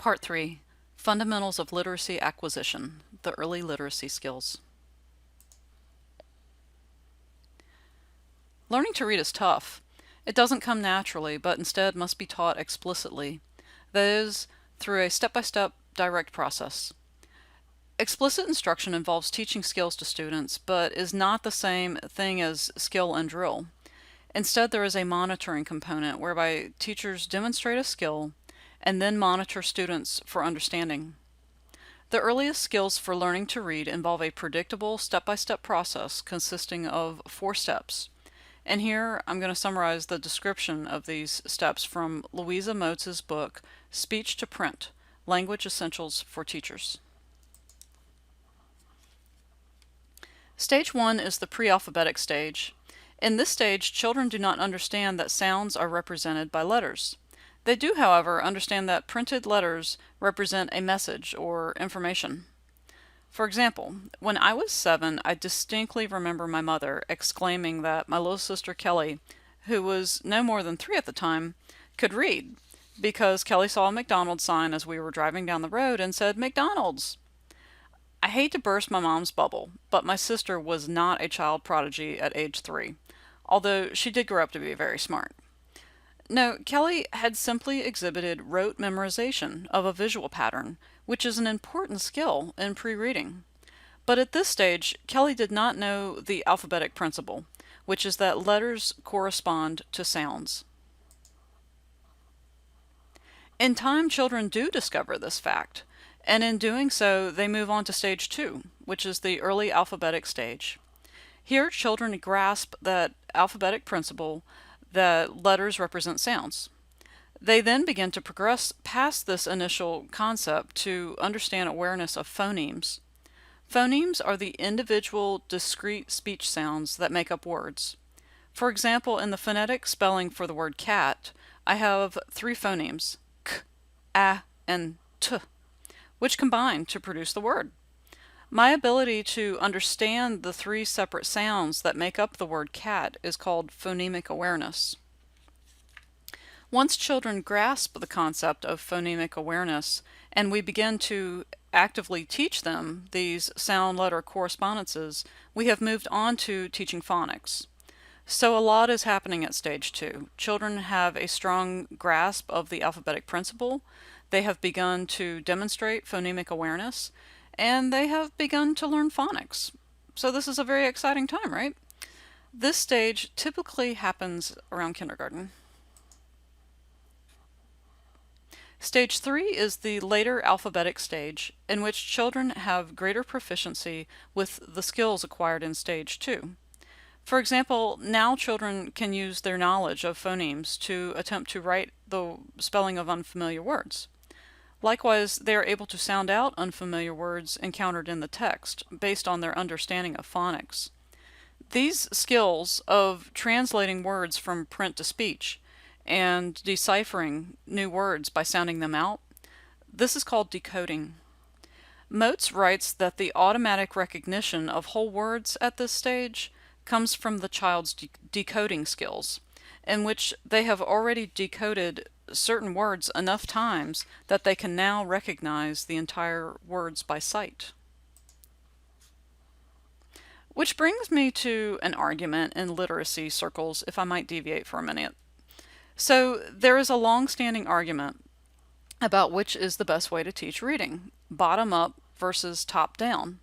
Part 3, Fundamentals of Literacy Acquisition, the Early Literacy Skills. Learning to read is tough. It doesn't come naturally, but instead must be taught explicitly, that is, through a step-by-step direct process. Explicit instruction involves teaching skills to students, but is not the same thing as skill and drill. Instead, there is a monitoring component whereby teachers demonstrate a skill and then monitor students for understanding. The earliest skills for learning to read involve a predictable step-by-step process consisting of 4 steps. And here I'm going to summarize the description of these steps from Louisa Moats' book, Speech to Print: Language Essentials for Teachers. Stage 1 is the pre-alphabetic stage. In this stage, children do not understand that sounds are represented by letters. They do, however, understand that printed letters represent a message or information. For example, when I was 7, I distinctly remember my mother exclaiming that my little sister Kelly, who was no more than 3 at the time, could read, because Kelly saw a McDonald's sign as we were driving down the road and said, "McDonald's." I hate to burst my mom's bubble, but my sister was not a child prodigy at age 3, although she did grow up to be very smart. No, Kelly had simply exhibited rote memorization of a visual pattern, which is an important skill in pre-reading. But at this stage, Kelly did not know the alphabetic principle, which is that letters correspond to sounds. In time, children do discover this fact, and in doing so, they move on to stage 2, which is the early alphabetic stage. Here, children grasp that alphabetic principle that letters represent sounds. They then begin to progress past this initial concept to understand awareness of phonemes. Phonemes are the individual discrete speech sounds that make up words. For example, in the phonetic spelling for the word cat, I have 3 phonemes, k, a, and t, which combine to produce the word. My ability to understand the 3 separate sounds that make up the word cat is called phonemic awareness. Once children grasp the concept of phonemic awareness, and we begin to actively teach them these sound-letter correspondences, we have moved on to teaching phonics. So a lot is happening at stage 2. Children have a strong grasp of the alphabetic principle, they have begun to demonstrate phonemic awareness, and they have begun to learn phonics. So this is a very exciting time, right? This stage typically happens around kindergarten. Stage 3 is the later alphabetic stage, in which children have greater proficiency with the skills acquired in stage 2. For example, now children can use their knowledge of phonemes to attempt to write the spelling of unfamiliar words. Likewise, they are able to sound out unfamiliar words encountered in the text based on their understanding of phonics. These skills of translating words from print to speech and deciphering new words by sounding them out, this is called decoding. Moats writes that the automatic recognition of whole words at this stage comes from the child's decoding skills, in which they have already decoded certain words enough times that they can now recognize the entire words by sight. Which brings me to an argument in literacy circles, if I might deviate for a minute. So there is a long-standing argument about which is the best way to teach reading, bottom up versus top down.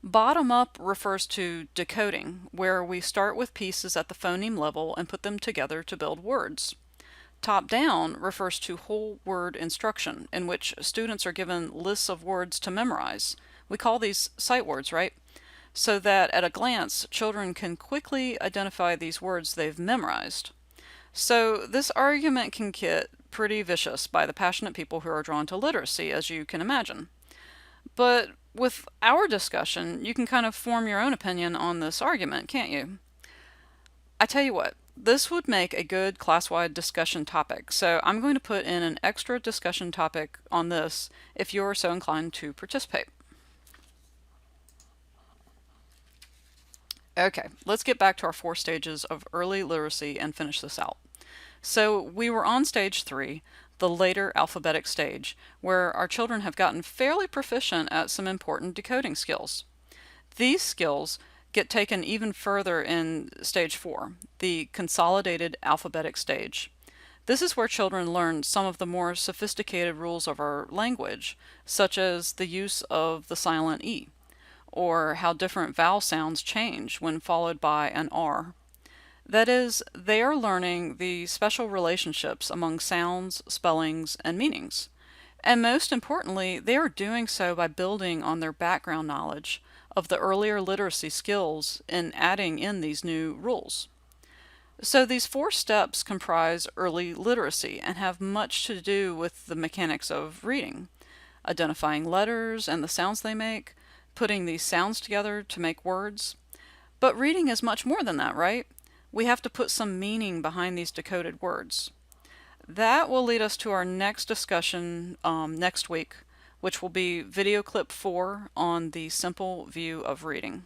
Bottom up refers to decoding, where we start with pieces at the phoneme level and put them together to build words. Top down refers to whole word instruction, in which students are given lists of words to memorize. We call these sight words, right? So that at a glance, children can quickly identify these words they've memorized. So this argument can get pretty vicious by the passionate people who are drawn to literacy, as you can imagine. But with our discussion, you can kind of form your own opinion on this argument, can't you? I tell you what, this would make a good class-wide discussion topic, so I'm going to put in an extra discussion topic on this if you're so inclined to participate. Okay, let's get back to our 4 stages of early literacy and finish this out. So we were on stage 3, the later alphabetic stage, where our children have gotten fairly proficient at some important decoding skills. These skills get taken even further in stage 4, the consolidated alphabetic stage. This is where children learn some of the more sophisticated rules of our language, such as the use of the silent E, or how different vowel sounds change when followed by an R. That is, they are learning the special relationships among sounds, spellings, and meanings. And most importantly, they are doing so by building on their background knowledge of the earlier literacy skills and adding in these new rules. So these 4 steps comprise early literacy and have much to do with the mechanics of reading, identifying letters and the sounds they make, putting these sounds together to make words. But reading is much more than that, right? We have to put some meaning behind these decoded words. That will lead us to our next discussion next week, which will be video clip 4 on the simple view of reading.